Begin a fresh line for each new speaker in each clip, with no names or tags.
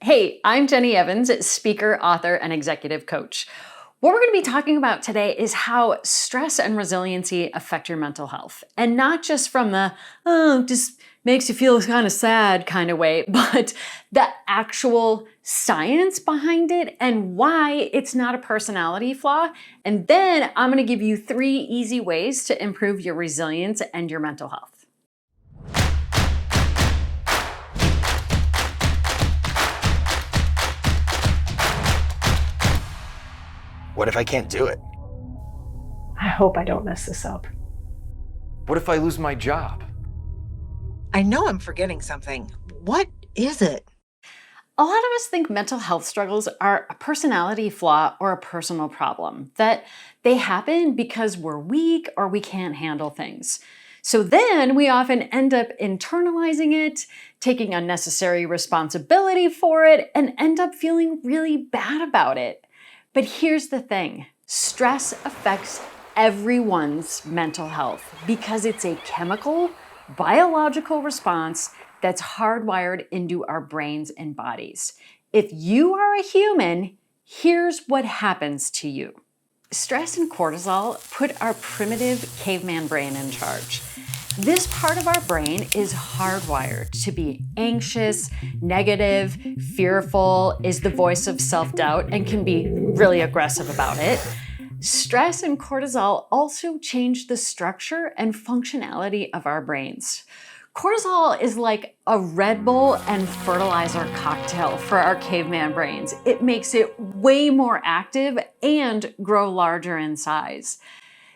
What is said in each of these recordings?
Hey, I'm Jenny Evans, speaker, author, and executive coach. What we're going to be talking about today is how stress and resiliency affect your mental health. And not just from the, just makes you feel kind of sad kind of way, but the actual science behind it and why it's not a personality flaw. And then I'm going to give you 3 easy ways to improve your resilience and your mental health.
What if I can't do it?
I hope I don't mess this up.
What if I lose my job?
I know I'm forgetting something. What is it?
A lot of us think mental health struggles are a personality flaw or a personal problem, that they happen because we're weak or we can't handle things. So then we often end up internalizing it, taking unnecessary responsibility for it, and end up feeling really bad about it. But here's the thing, stress affects everyone's mental health because it's a chemical, biological response that's hardwired into our brains and bodies. If you are a human, here's what happens to you. Stress and cortisol put our primitive caveman brain in charge. This part of our brain is hardwired to be anxious, negative, fearful, is the voice of self-doubt, and can be really aggressive about it. Stress and cortisol also change the structure and functionality of our brains. Cortisol is like a Red Bull and fertilizer cocktail for our caveman brains. It makes it way more active and grow larger in size.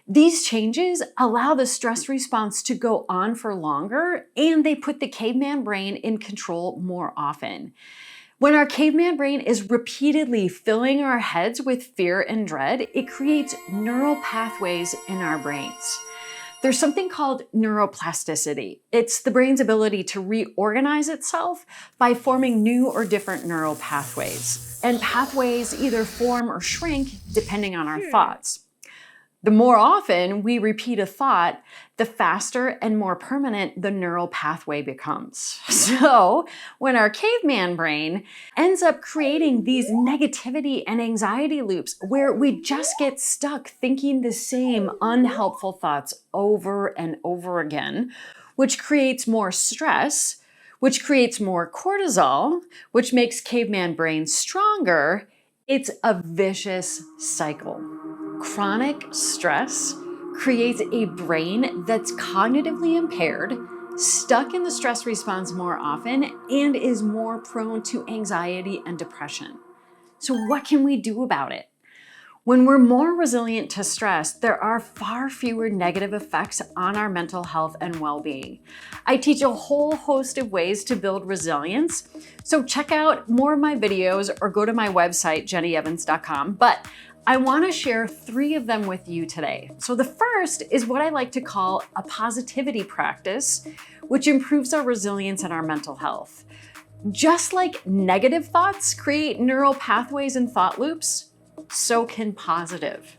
These changes allow the stress response to go on for longer, and they put the caveman brain in control more often. When our caveman brain is repeatedly filling our heads with fear and dread, it creates neural pathways in our brains. There's something called neuroplasticity. It's the brain's ability to reorganize itself by forming new or different neural pathways. And pathways either form or shrink depending on our thoughts. The more often we repeat a thought, the faster and more permanent the neural pathway becomes. So when our caveman brain ends up creating these negativity and anxiety loops where we just get stuck thinking the same unhelpful thoughts over and over again, which creates more stress, which creates more cortisol, which makes caveman brain stronger, it's a vicious cycle. Chronic stress creates a brain that's cognitively impaired, stuck in the stress response more often, and is more prone to anxiety and depression. So what can we do about it? When we're more resilient to stress, there are far fewer negative effects on our mental health and well-being. I teach a whole host of ways to build resilience, so check out more of my videos or go to my website, jennyevans.com. But I want to share 3 of them with you today. So the first is what I like to call a positivity practice, which improves our resilience and our mental health. Just like negative thoughts create neural pathways and thought loops, so can positive.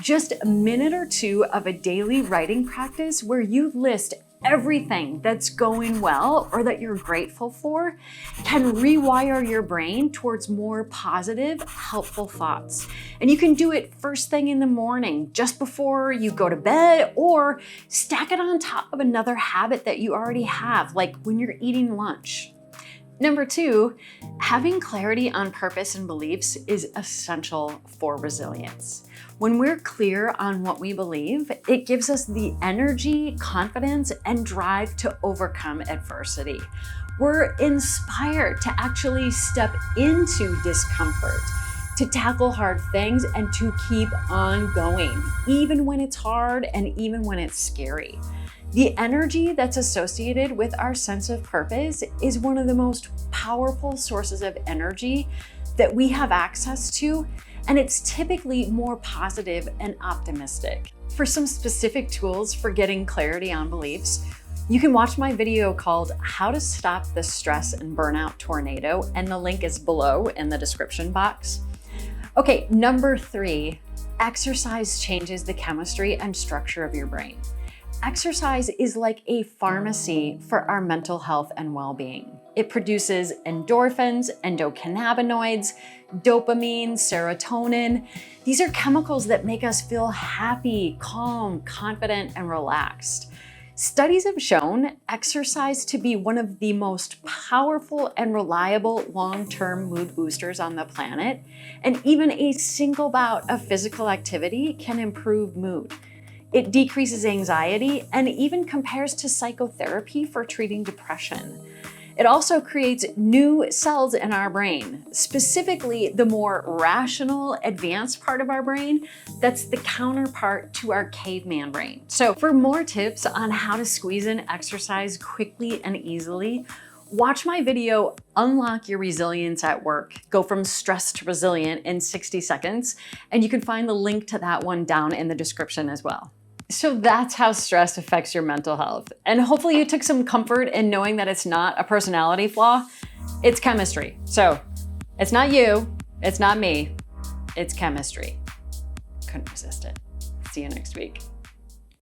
Just a minute or 2 of a daily writing practice where you list everything that's going well or that you're grateful for can rewire your brain towards more positive, helpful thoughts. And you can do it first thing in the morning, just before you go to bed, or stack it on top of another habit that you already have, like when you're eating lunch. Number 2, having clarity on purpose and beliefs is essential for resilience. When we're clear on what we believe, it gives us the energy, confidence, and drive to overcome adversity. We're inspired to actually step into discomfort, to tackle hard things, and to keep on going, even when it's hard and even when it's scary. The energy that's associated with our sense of purpose is one of the most powerful sources of energy that we have access to, and it's typically more positive and optimistic. For some specific tools for getting clarity on beliefs, you can watch my video called How to Stop the Stress and Burnout Tornado, and the link is below in the description box. Okay, number 3, exercise changes the chemistry and structure of your brain. Exercise is like a pharmacy for our mental health and well-being. It produces endorphins, endocannabinoids, dopamine, serotonin. These are chemicals that make us feel happy, calm, confident, and relaxed. Studies have shown exercise to be one of the most powerful and reliable long-term mood boosters on the planet, and even a single bout of physical activity can improve mood. It decreases anxiety and even compares to psychotherapy for treating depression. It also creates new cells in our brain, specifically the more rational, advanced part of our brain that's the counterpart to our caveman brain. So for more tips on how to squeeze in exercise quickly and easily, watch my video, Unlock Your Resilience at Work, Go From Stress to Resilient in 60 Seconds, and you can find the link to that one down in the description as well. So that's how stress affects your mental health. And hopefully you took some comfort in knowing that it's not a personality flaw, it's chemistry. So it's not you, it's not me, it's chemistry. Couldn't resist it. See you next week.